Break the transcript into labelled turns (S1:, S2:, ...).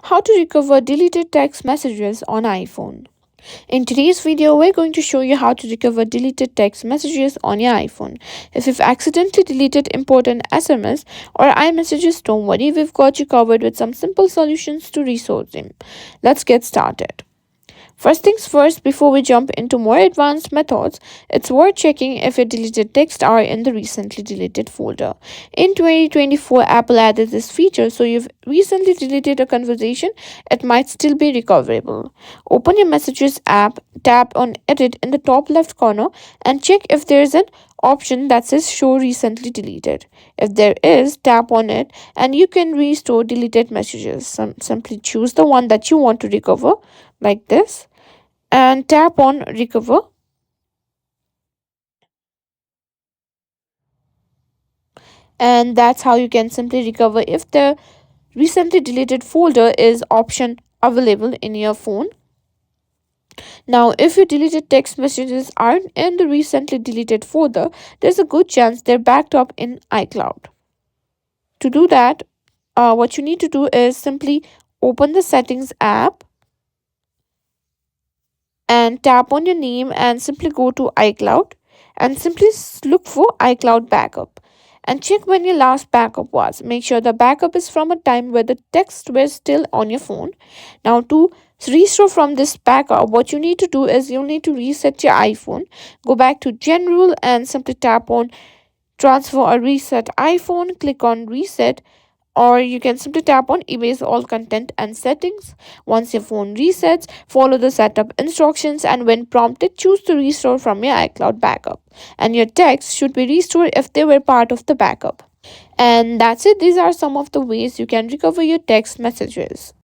S1: How to recover deleted text messages on iPhone. In today's video, we're going to show you how to recover deleted text messages on your iPhone. If you've accidentally deleted important SMS or iMessages, don't worry, we've got you covered with some simple solutions to restore them. Let's get started. First things first, before we jump into more advanced methods, it's worth checking if your deleted texts are in the recently deleted folder. In 2024, Apple added this feature, so you've recently deleted a conversation, it might still be recoverable. Open your Messages app, tap on Edit in the top left corner, and check if there's an option that says Show Recently Deleted. If there is, tap on it and you can restore deleted messages. Simply choose the one that you want to recover, like this, and tap on recover, and that's how you can simply recover if the recently deleted folder is option available in your phone. Now if your deleted text messages aren't in the recently deleted folder, there's a good chance they're backed up in iCloud. To do that, what you need to do is simply open the settings app and tap on your name and simply go to iCloud and simply look for iCloud backup and check when your last backup was. Make sure the backup is from a time where the text was still on your phone. Now to restore from this backup, what you need to do is you'll need to reset your iPhone. Go back to General and simply tap on Transfer or Reset iPhone. Click on Reset, or you can simply tap on Erase All Content and Settings. Once your phone resets, follow the setup instructions and when prompted, choose to restore from your iCloud backup. And your text should be restored if they were part of the backup. And that's it. These are some of the ways you can recover your text messages.